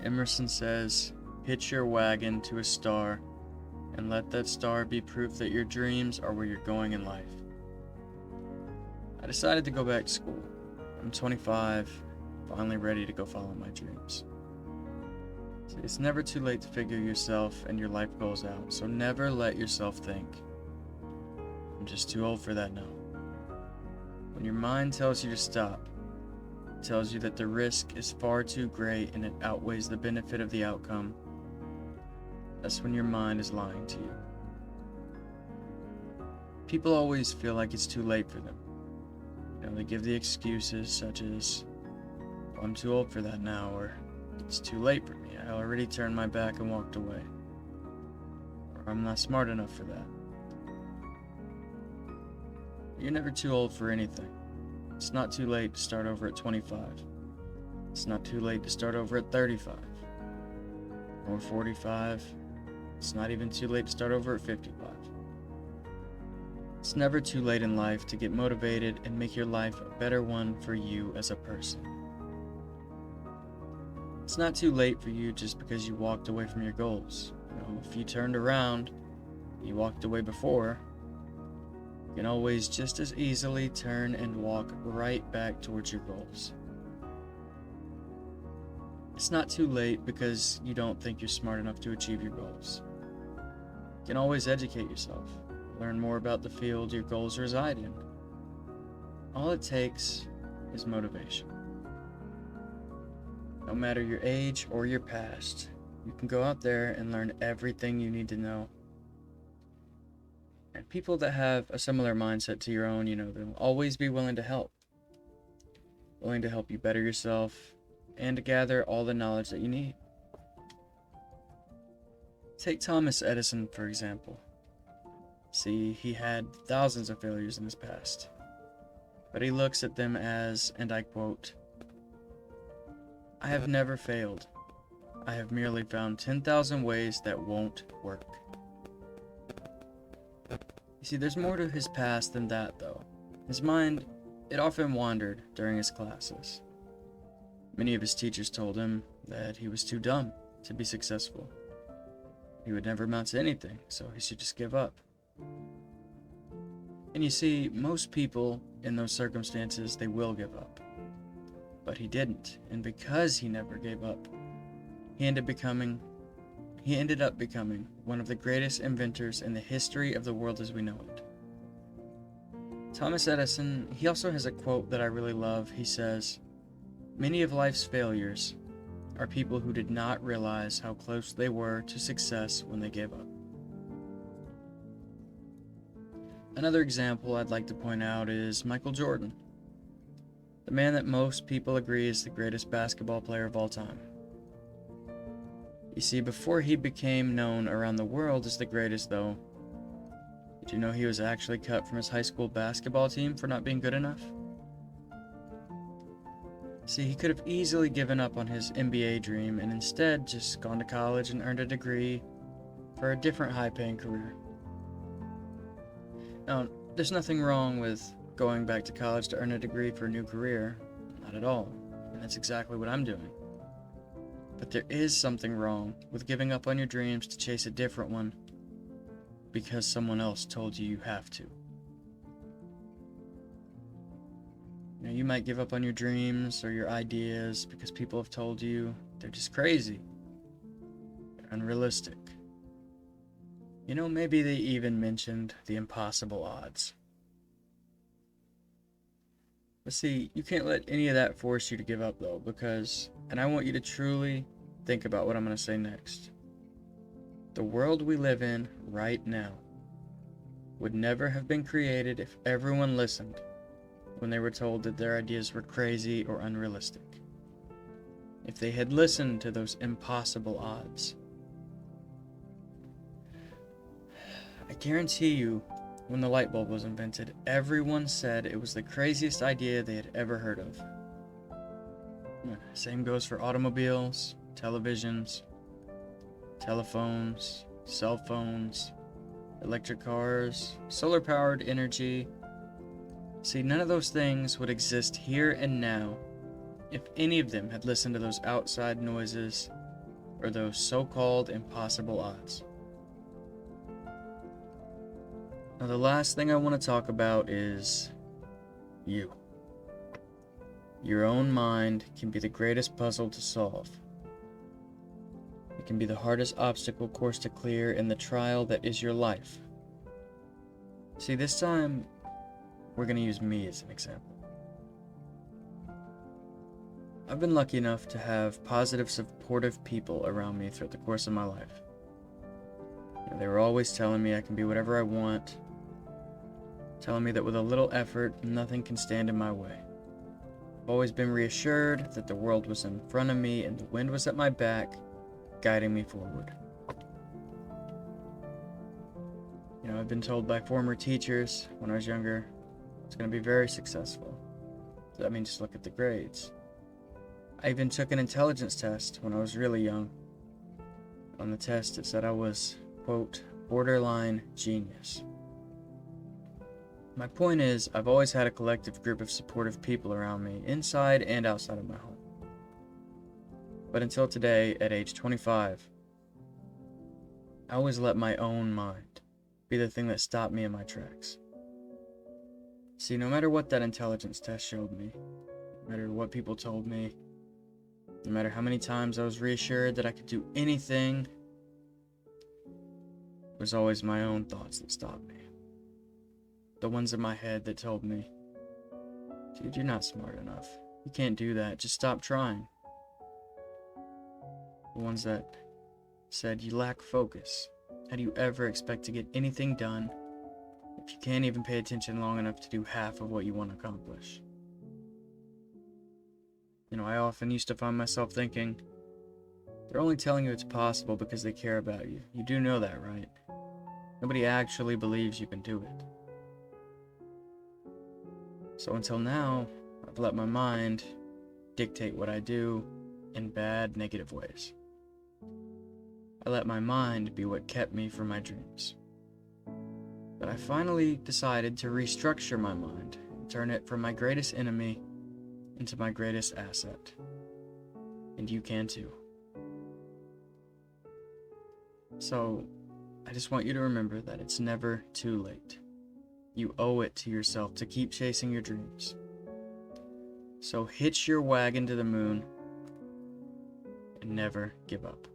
Emerson says, "Hitch your wagon to a star and let that star be proof that your dreams are where you're going in life." I decided to go back to school. I'm 25, finally ready to go follow my dreams. See, it's never too late to figure yourself and your life goals out, so never let yourself think, "I'm just too old for that now." When your mind tells you to stop, it tells you that the risk is far too great and it outweighs the benefit of the outcome, that's when your mind is lying to you. People always feel like it's too late for them. They give the excuses such as, "Oh, I'm too old for that now," or "It's too late for me, I already turned my back and walked away," or "I'm not smart enough for that." You're never too old for anything. It's not too late to start over at 25. It's not too late to start over at 35 or 45. It's not even too late to start over at 55. It's never too late in life to get motivated and make your life a better one for you as a person. It's not too late for you just because you walked away from your goals. If you turned around, you walked away before, you can always just as easily turn and walk right back towards your goals. It's not too late because you don't think you're smart enough to achieve your goals. You can always educate yourself, learn more about the field your goals reside in. All it takes is motivation. No matter your age or your past, you can go out there and learn everything you need to know. And people that have a similar mindset to your own, they'll always be willing to help you better yourself and to gather all the knowledge that you need. Take Thomas Edison, for example. See, he had thousands of failures in his past, but he looks at them as, and I quote, "I have never failed. I have merely found 10,000 ways that won't work." You see, there's more to his past than that, though. His mind, it often wandered during his classes. Many of his teachers told him that he was too dumb to be successful. He would never amount to anything, so he should just give up. And you see, most people in those circumstances, they will give up. But he didn't, and because he never gave up, he ended up becoming one of the greatest inventors in the history of the world as we know it. Thomas Edison, he also has a quote that I really love. He says, "Many of life's failures are people who did not realize how close they were to success when they gave up." Another example I'd like to point out is Michael Jordan, the man that most people agree is the greatest basketball player of all time. You see, before he became known around the world as the greatest, though, did you know he was actually cut from his high school basketball team for not being good enough? See, he could have easily given up on his NBA dream and instead just gone to college and earned a degree for a different high-paying career. Now, there's nothing wrong with going back to college to earn a degree for a new career. Not at all. And that's exactly what I'm doing. But there is something wrong with giving up on your dreams to chase a different one because someone else told you you have to. You might give up on your dreams or your ideas because people have told you they're just crazy, they're unrealistic. Maybe they even mentioned the impossible odds. But see, you can't let any of that force you to give up, though, because, and I want you to truly think about what I'm going to say next. The world we live in right now would never have been created if everyone listened when they were told that their ideas were crazy or unrealistic. If they had listened to those impossible odds. I guarantee you, when the light bulb was invented, everyone said it was the craziest idea they had ever heard of. Same goes for automobiles, televisions, telephones, cell phones, electric cars, solar-powered energy. See, none of those things would exist here and now if any of them had listened to those outside noises or those so-called impossible odds. Now, the last thing I want to talk about is you. Your own mind can be the greatest puzzle to solve. It can be the hardest obstacle course to clear in the trial that is your life. See, this time, we're going to use me as an example. I've been lucky enough to have positive, supportive people around me throughout the course of my life. They were always telling me I can be whatever I want, telling me that with a little effort, nothing can stand in my way. I've always been reassured that the world was in front of me and the wind was at my back, guiding me forward. I've been told by former teachers when I was younger, it's going to be very successful. So that means just look at the grades. I even took an intelligence test when I was really young. On the test, it said I was, quote, borderline genius. My point is, I've always had a collective group of supportive people around me, inside and outside of my home. But until today, at age 25, I always let my own mind be the thing that stopped me in my tracks. See, no matter what that intelligence test showed me, no matter what people told me, no matter how many times I was reassured that I could do anything, it was always my own thoughts that stopped me. The ones in my head that told me, dude, you're not smart enough. You can't do that. Just stop trying. The ones that said, you lack focus. How do you ever expect to get anything done if you can't even pay attention long enough to do half of what you want to accomplish? I often used to find myself thinking, they're only telling you it's possible because they care about you. You do know that, right? Nobody actually believes you can do it. So until now, I've let my mind dictate what I do in bad, negative ways. I let my mind be what kept me from my dreams. But I finally decided to restructure my mind and turn it from my greatest enemy into my greatest asset. And you can too. So, I just want you to remember that it's never too late. You owe it to yourself to keep chasing your dreams. So hitch your wagon to the moon and never give up.